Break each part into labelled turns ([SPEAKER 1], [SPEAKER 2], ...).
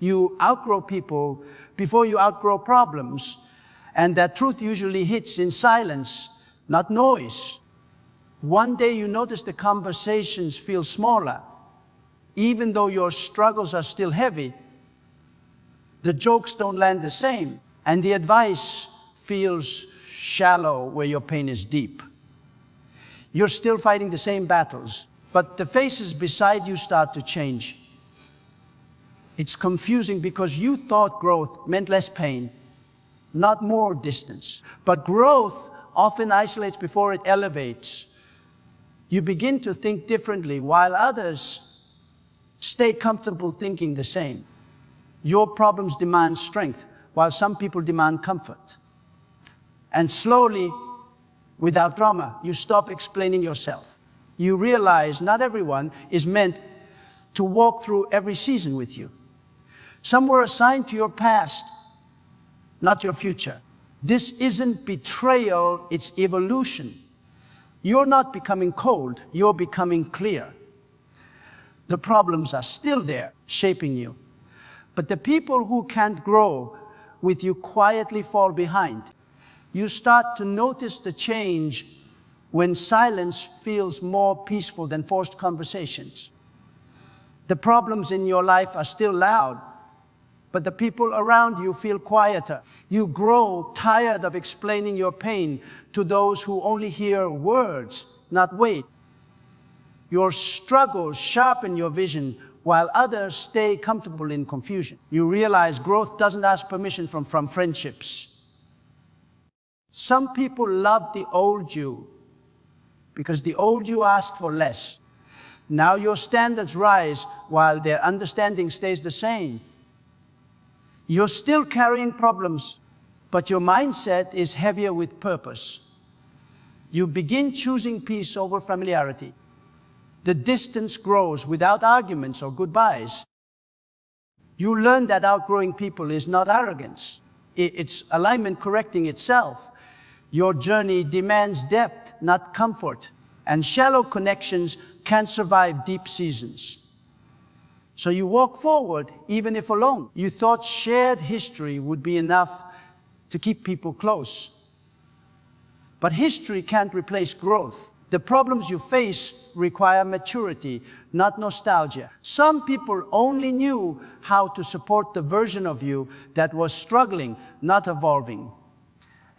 [SPEAKER 1] You outgrow people before you outgrow problems, and that truth usually hits in silence, not noise. One day you notice the conversations feel smaller. Even though your struggles are still heavy, the jokes don't land the same, and the advice feels shallow where your pain is deep. You're still fighting the same battles, but the faces beside you start to change. It's confusing because you thought growth meant less pain, not more distance. But growth often isolates before it elevates. You begin to think differently while others stay comfortable thinking the same. Your problems demand strength while some people demand comfort. And slowly, without drama, you stop explaining yourself. You realize not everyone is meant to walk through every season with you. Some were assigned to your past, not your future. This isn't betrayal, it's evolution. You're not becoming cold, you're becoming clear. The problems are still there, shaping you. But the people who can't grow with you quietly fall behind. You start to notice the change when silence feels more peaceful than forced conversations. The problems in your life are still loud, but the people around you feel quieter. You grow tired of explaining your pain to those who only hear words, not weight. Your struggles sharpen your vision while others stay comfortable in confusion. You realize growth doesn't ask permission from friendships. Some people love the old you because the old you asked for less. Now your standards rise while their understanding stays the same. You're still carrying problems, but your mindset is heavier with purpose. You begin choosing peace over familiarity. The distance grows without arguments or goodbyes. You learn that outgrowing people is not arrogance. It's alignment correcting itself. Your journey demands depth, not comfort, and shallow connections can't survive deep seasons. So you walk forward, even if alone. You thought shared history would be enough to keep people close. But history can't replace growth. The problems you face require maturity, not nostalgia. Some people only knew how to support the version of you that was struggling, not evolving.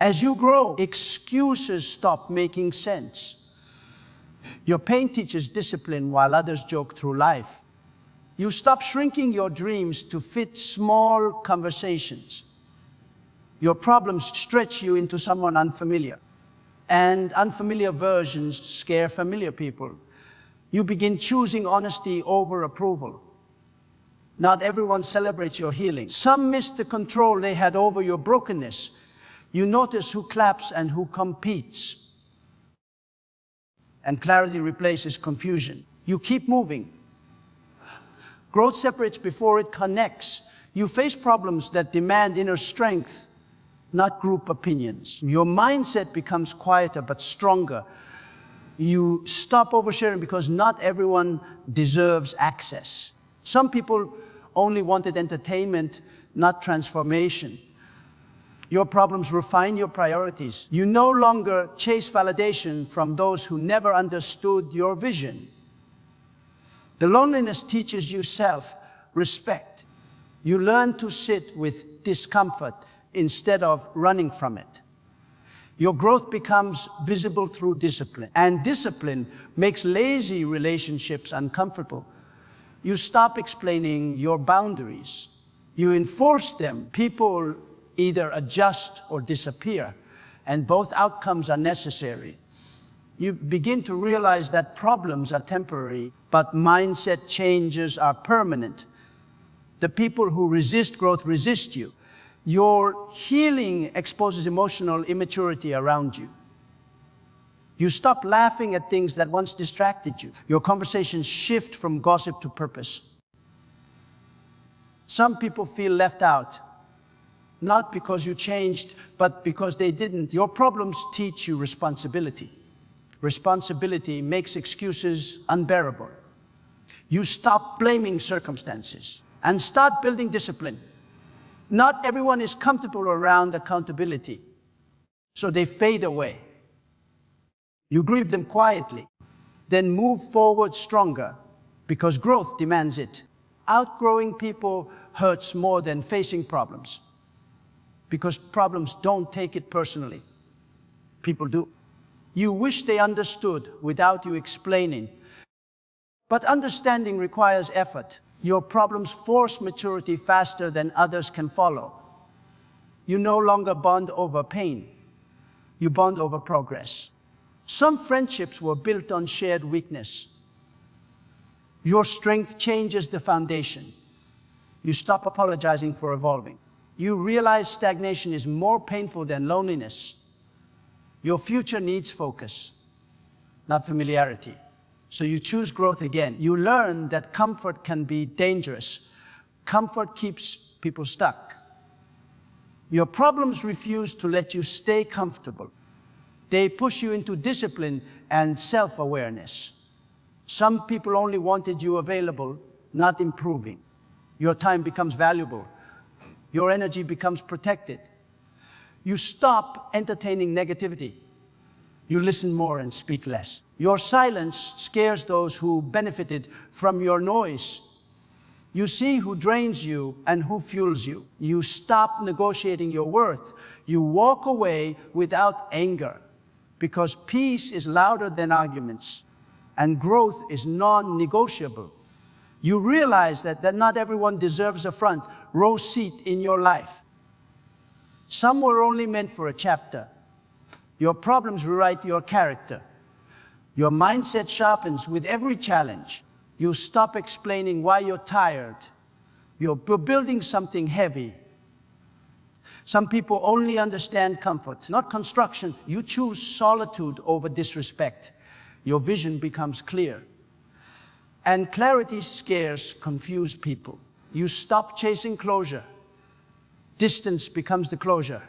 [SPEAKER 1] As you grow, excuses stop making sense. Your pain teaches discipline while others joke through life. You stop shrinking your dreams to fit small conversations. Your problems stretch you into someone unfamiliar. And unfamiliar versions scare familiar people. You begin choosing honesty over approval. Not everyone celebrates your healing. Some miss the control they had over your brokenness. You notice who claps and who competes. And clarity replaces confusion. You keep moving. Growth separates before it connects. You face problems that demand inner strength, not group opinions. Your mindset becomes quieter but stronger. You stop oversharing because not everyone deserves access. Some people only wanted entertainment, not transformation. Your problems refine your priorities. You no longer chase validation from those who never understood your vision. The loneliness teaches you self-respect. You learn to sit with discomfort instead of running from it. Your growth becomes visible through discipline, and discipline makes lazy relationships uncomfortable. You stop explaining your boundaries. You enforce them. People either adjust or disappear, and both outcomes are necessary. You begin to realize that problems are temporary, but mindset changes are permanent. The people who resist growth resist you. Your healing exposes emotional immaturity around you. You stop laughing at things that once distracted you. Your conversations shift from gossip to purpose. Some people feel left out, not because you changed, but because they didn't. Your problems teach you responsibility. Responsibility makes excuses unbearable. You stop blaming circumstances. and start building discipline. Not everyone is comfortable around accountability, so they fade away. You grieve them quietly, then move forward stronger because growth demands it. Outgrowing people hurts more than facing problems because problems don't take it personally. People do. You wish they understood without you explaining. But understanding requires effort. Your problems force maturity faster than others can follow. You no longer bond over pain. You bond over progress. Some friendships were built on shared weakness. Your strength changes the foundation. You stop apologizing for evolving. You realize stagnation is more painful than loneliness. Your future needs focus, not familiarity. So you choose growth again. You learn that comfort can be dangerous. Comfort keeps people stuck. Your problems refuse to let you stay comfortable. They push you into discipline and self-awareness. Some people only wanted you available, not improving. Your time becomes valuable. Your energy becomes protected. You stop entertaining negativity. You listen more and speak less. Your silence scares those who benefited from your noise. You see who drains you and who fuels you. You stop negotiating your worth. You walk away without anger because peace is louder than arguments and growth is non-negotiable. You realize that not everyone deserves a front row seat in your life. Some were only meant for a chapter. Your problems rewrite your character. Your mindset sharpens with every challenge. You stop explaining why you're tired. You're building something heavy. Some people only understand comfort, not construction. You choose solitude over disrespect. Your vision becomes clear. And clarity scares confused people. You stop chasing closure. Distance becomes the closure.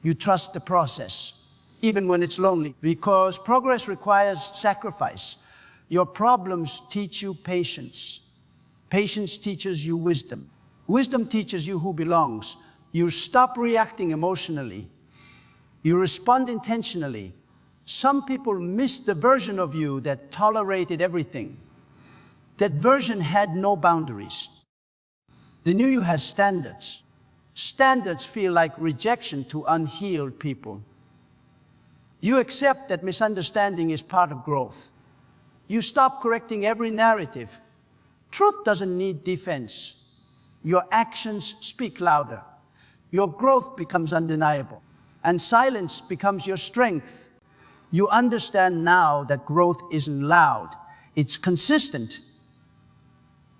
[SPEAKER 1] You trust the process, even when it's lonely, because progress requires sacrifice. Your problems teach you patience. Patience teaches you wisdom. Wisdom teaches you who belongs. You stop reacting emotionally. You respond intentionally. Some people miss the version of you that tolerated everything. That version had no boundaries. The new you has standards. Standards feel like rejection to unhealed people. You accept that misunderstanding is part of growth. You stop correcting every narrative. Truth doesn't need defense. Your actions speak louder. Your growth becomes undeniable, and silence becomes your strength. You understand now that growth isn't loud, it's consistent.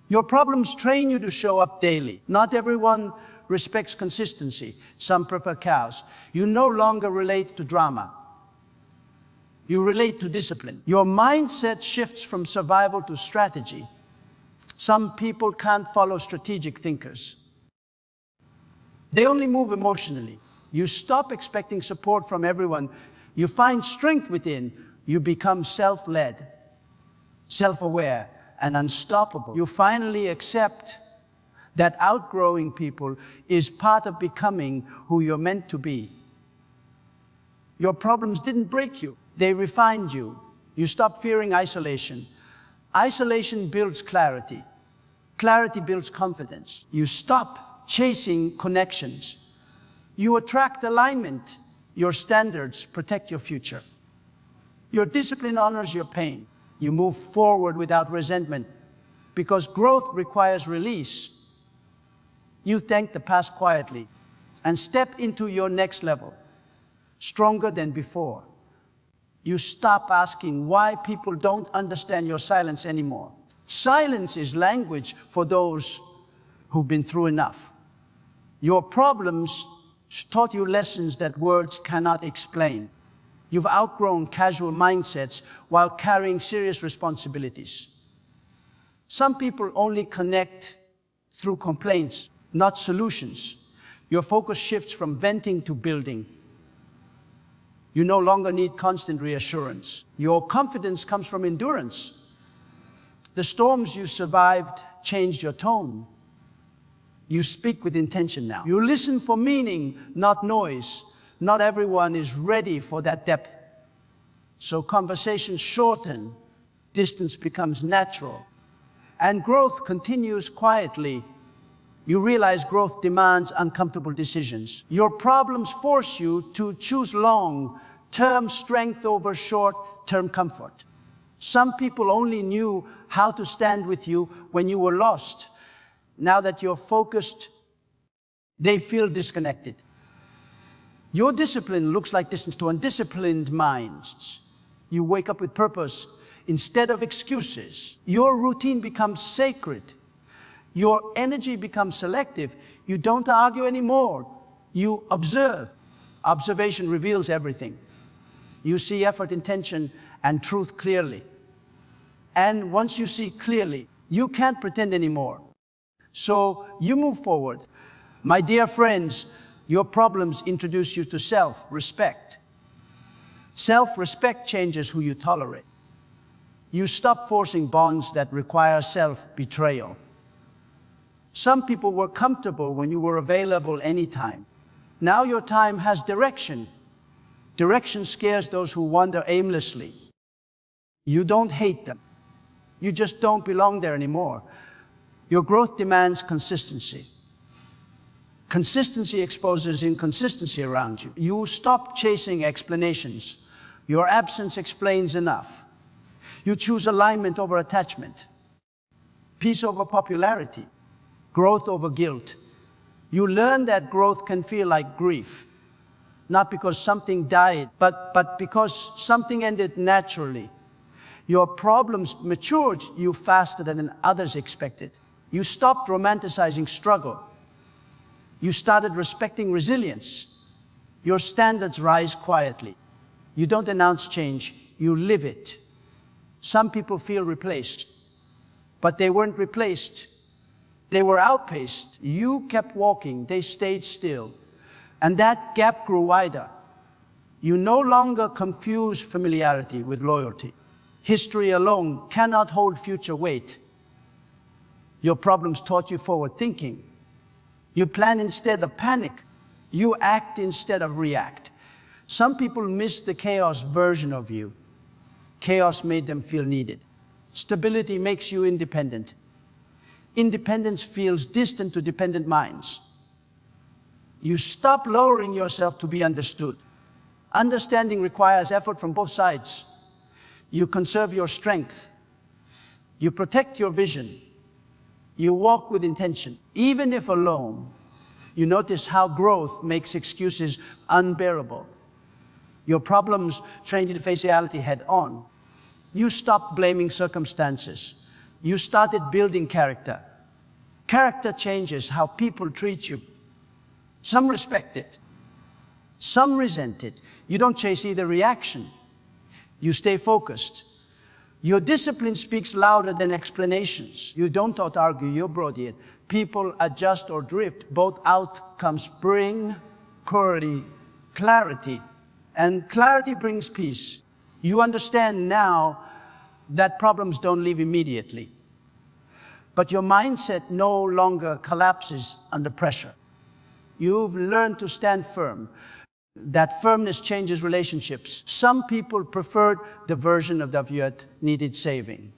[SPEAKER 1] Your problems train you to show up daily. Not everyone respects consistency. Some prefer chaos. You no longer relate to drama. You relate to discipline. Your mindset shifts from survival to strategy. Some people can't follow strategic thinkers. They only move emotionally. You stop expecting support from everyone. You find strength within. You become self-led, self-aware, and unstoppable. You finally accept that outgrowing people is part of becoming who you're meant to be. Your problems didn't break you. They refined you. You stop fearing isolation. Isolation builds clarity. Clarity builds confidence. You stop chasing connections. You attract alignment. Your standards protect your future. Your discipline honors your pain. You move forward without resentment because growth requires release. You thank the past quietly and step into your next level, stronger than before. You stop asking why people don't understand your silence anymore. Silence is language for those who've been through enough. Your problems taught you lessons that words cannot explain. You've outgrown casual mindsets while carrying serious responsibilities. Some people only connect through complaints, not solutions. Your focus shifts from venting to building. You no longer need constant reassurance. Your confidence comes from endurance. The storms you survived changed your tone. You speak with intention now. You listen for meaning, not noise. Not everyone is ready for that depth. So conversations shorten, distance becomes natural, and growth continues quietly. You realize growth demands uncomfortable decisions. Your problems force you to choose long-term strength over short-term comfort. Some people only knew how to stand with you when you were lost. Now that you're focused, they feel disconnected. Your discipline looks like distance to undisciplined minds. You wake up with purpose instead of excuses. Your routine becomes sacred. Your energy becomes selective. You don't argue anymore. You observe. Observation reveals everything. You see effort, intention, and truth clearly. And once you see clearly, you can't pretend anymore. So you move forward. My dear friends, your problems introduce you to self-respect. Self-respect changes who you tolerate. You stop forcing bonds that require self-betrayal. Some people were comfortable when you were available anytime. Now your time has direction. Direction scares those who wander aimlessly. You don't hate them. You just don't belong there anymore. Your growth demands consistency. Consistency exposes inconsistency around you. You stop chasing explanations. Your absence explains enough. You choose alignment over attachment, peace over popularity, growth over guilt. You learn that growth can feel like grief, not because something died, but because something ended naturally. Your problems matured you faster than others expected. You stopped romanticizing struggle. You started respecting resilience. Your standards rise quietly. You don't announce change, you live it. Some people feel replaced, but they weren't replaced. They were outpaced. You kept walking, they stayed still. And that gap grew wider. You no longer confuse familiarity with loyalty. History alone cannot hold future weight. Your problems taught you forward thinking. You plan instead of panic. You act instead of react. Some people miss the chaos version of you. Chaos made them feel needed. Stability makes you independent. Independence feels distant to dependent minds. You stop lowering yourself to be understood. Understanding requires effort from both sides. You conserve your strength. You protect your vision. You walk with intention. Even if alone, you notice how growth makes excuses unbearable. Your problems train you to face reality head on. You stopped blaming circumstances. You started building character. Character changes how people treat you. Some respect it. Some resent it. You don't chase either reaction. You stay focused. Your discipline speaks louder than explanations. You don't out-argue, you broaden it. People adjust or drift. Both outcomes bring clarity. And clarity brings peace. You understand now that problems don't leave immediately. But your mindset no longer collapses under pressure. You've learned to stand firm. That firmness changes relationships. Some people preferred the version of David that needed saving.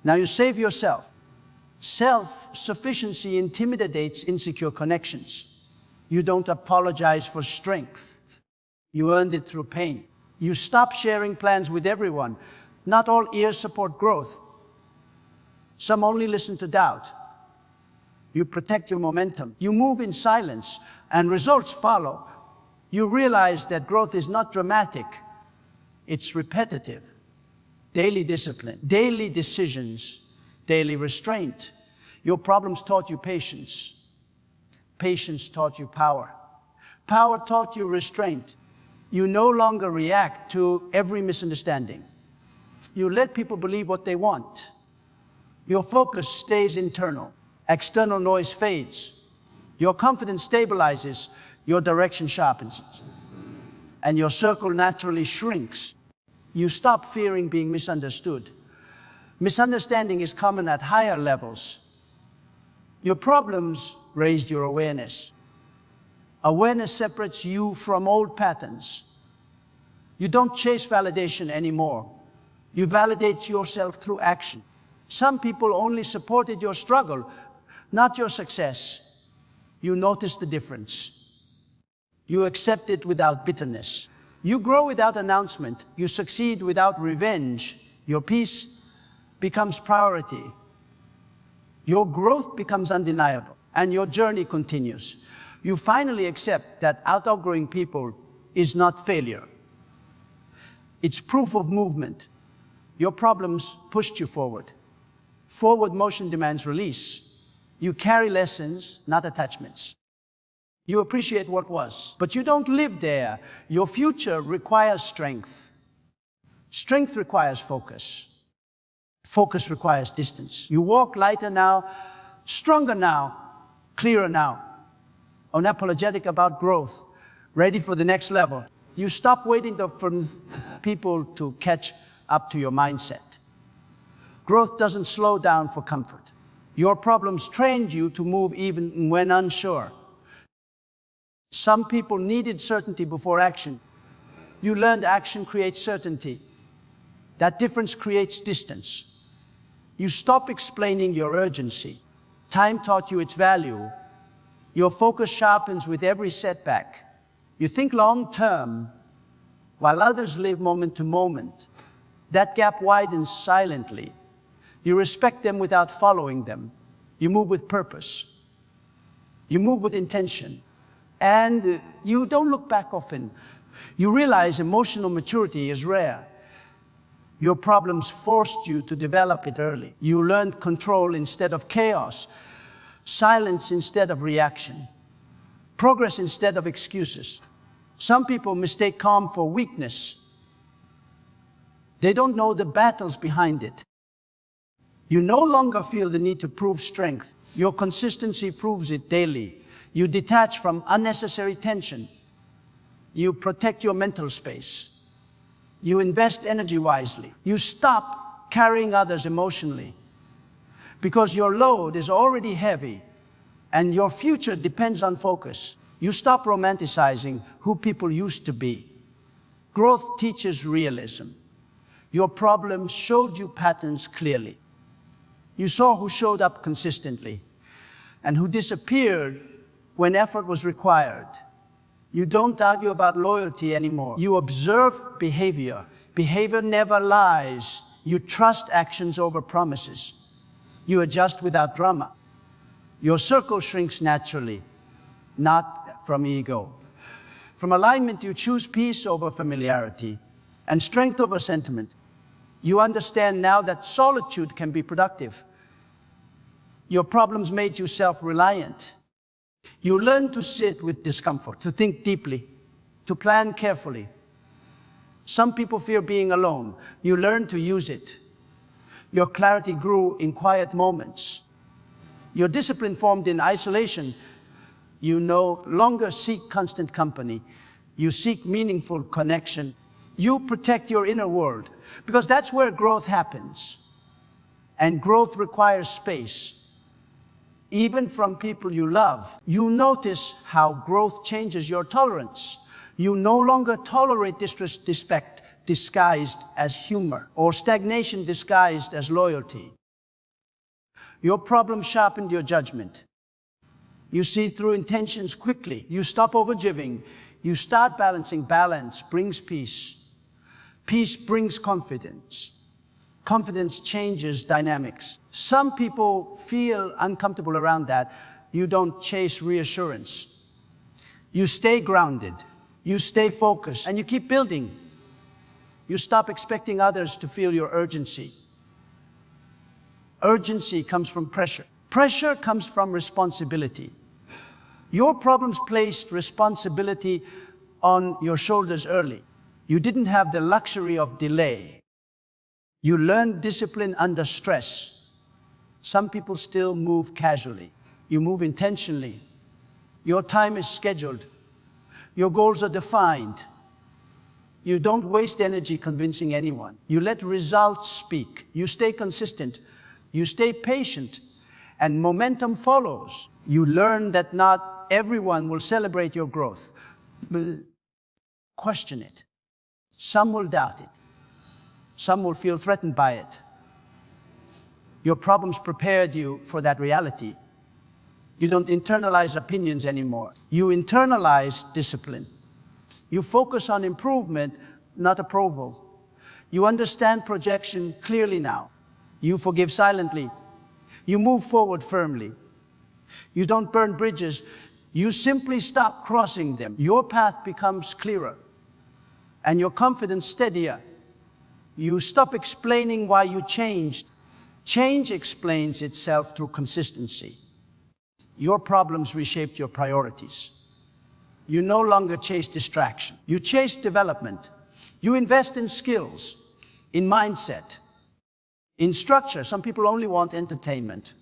[SPEAKER 1] Now you save yourself. Self-sufficiency intimidates insecure connections. You don't apologize for strength. You earned it through pain. You stop sharing plans with everyone. Not all ears support growth. Some only listen to doubt. You protect your momentum. You move in silence, and results follow. You realize that growth is not dramatic. It's repetitive. Daily discipline, daily decisions, daily restraint. Your problems taught you patience. Patience taught you power. Power taught you restraint. You no longer react to every misunderstanding. You let people believe what they want. Your focus stays internal. External noise fades. Your confidence stabilizes. Your direction sharpens. And your circle naturally shrinks. You stop fearing being misunderstood. Misunderstanding is common at higher levels. Your problems raised your awareness. Awareness separates you from old patterns. You don't chase validation anymore. You validate yourself through action. Some people only supported your struggle, not your success. You notice the difference. You accept it without bitterness. You grow without announcement. You succeed without revenge. Your peace becomes priority. Your growth becomes undeniable, and your journey continues. You finally accept that outgrowing people is not failure. It's proof of movement. Your problems pushed you forward. Forward motion demands release. You carry lessons, not attachments. You appreciate what was, but you don't live there. Your future requires strength. Strength requires focus. Focus requires distance. You walk lighter now, stronger now, clearer now, unapologetic about growth, ready for the next level. You stop waiting for people to catch up to your mindset. Growth doesn't slow down for comfort. Your problems trained you to move even when unsure. Some people needed certainty before action. You learned action creates certainty. That difference creates distance. You stop explaining your urgency. Time taught you its value. Your focus sharpens with every setback. You think long term, while others live moment to moment. That gap widens silently. You respect them without following them. You move with purpose. You move with intention. And you don't look back often. You realize emotional maturity is rare. Your problems forced you to develop it early. You learned control instead of chaos, silence instead of reaction, progress instead of excuses. Some people mistake calm for weakness. They don't know the battles behind it. You no longer feel the need to prove strength. Your consistency proves it daily. You detach from unnecessary tension. You protect your mental space. You invest energy wisely. You stop carrying others emotionally because your load is already heavy and your future depends on focus. You stop romanticizing who people used to be. Growth teaches realism. Your problems showed you patterns clearly. You saw who showed up consistently and who disappeared when effort was required. You don't argue about loyalty anymore. You observe behavior. Behavior never lies. You trust actions over promises. You adjust without drama. Your circle shrinks naturally, not from ego. From alignment, you choose peace over familiarity and strength over sentiment. You understand now that solitude can be productive. Your problems made you self-reliant. You learn to sit with discomfort, to think deeply, to plan carefully. Some people fear being alone. You learn to use it. Your clarity grew in quiet moments. Your discipline formed in isolation. You no longer seek constant company. You seek meaningful connection. You protect your inner world because that's where growth happens. And growth requires space. Even from people you love. You notice how growth changes your tolerance. You no longer tolerate disrespect disguised as humor or stagnation disguised as loyalty. Your problem sharpened your judgment. You see through intentions quickly. You stop overgiving. You start balancing. Balance brings peace. Peace brings confidence. Confidence changes dynamics. Some people feel uncomfortable around that. You don't chase reassurance. You stay grounded. You stay focused. And you keep building. You stop expecting others to feel your urgency. Urgency comes from pressure. Pressure comes from responsibility. Your problems placed responsibility on your shoulders early. You didn't have the luxury of delay. You learned discipline under stress. Some people still move casually. You move intentionally. Your time is scheduled. Your goals are defined. You don't waste energy convincing anyone. You let results speak. You stay consistent. You stay patient. and momentum follows. You learn that not everyone will celebrate your growth. Question it. Some will doubt it. Some will feel threatened by it. Your problems prepared you for that reality. You don't internalize opinions anymore. You internalize discipline. You focus on improvement, not approval. You understand projection clearly now. You forgive silently. You move forward firmly. You don't burn bridges. You simply stop crossing them. Your path becomes clearer and your confidence steadier. You stop explaining why you changed. Change explains itself through consistency. Your problems reshaped your priorities. You no longer chase distraction. You chase development. You invest in skills, in mindset, in structure. Some people only want entertainment.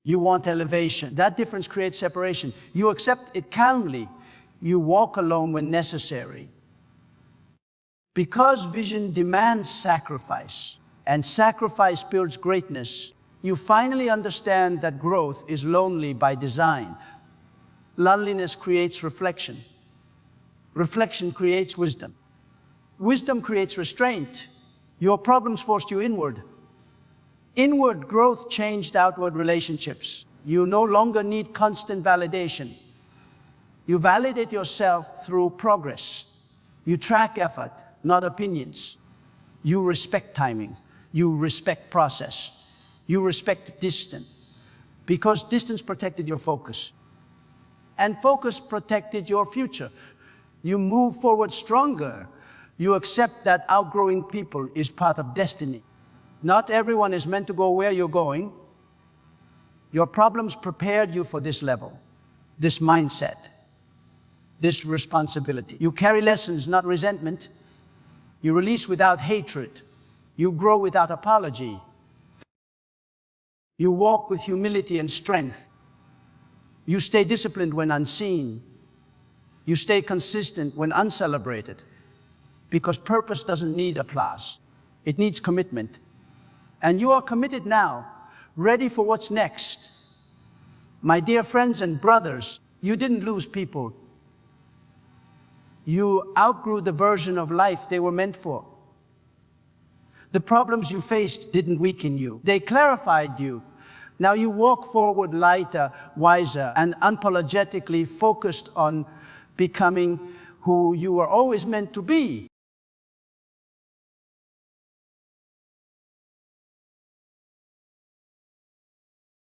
[SPEAKER 1] You want elevation. That difference creates separation. You accept it calmly. You walk alone when necessary. Because vision demands sacrifice, and sacrifice builds greatness, you finally understand that growth is lonely by design. Loneliness creates reflection. Reflection creates wisdom. Wisdom creates restraint. Your problems forced you inward. Inward growth changed outward relationships. You no longer need constant validation. You validate yourself through progress. You track effort, not opinions. You respect timing. You respect process. You respect distance. Because distance protected your focus. And focus protected your future. You move forward stronger. You accept that outgrowing people is part of destiny. Not everyone is meant to go where you're going. Your problems prepared you for this level, this mindset, this responsibility. You carry lessons, not resentment. You release without hatred. You grow without apology. You walk with humility and strength. You stay disciplined when unseen. You stay consistent when uncelebrated. Because purpose doesn't need applause. It needs commitment. And you are committed now, ready for what's next. My dear friends and brothers, you didn't lose people. You outgrew the version of life they were meant for. The problems you faced didn't weaken you. They clarified you. Now you walk forward lighter, wiser, and unapologetically focused on becoming who you were always meant to be.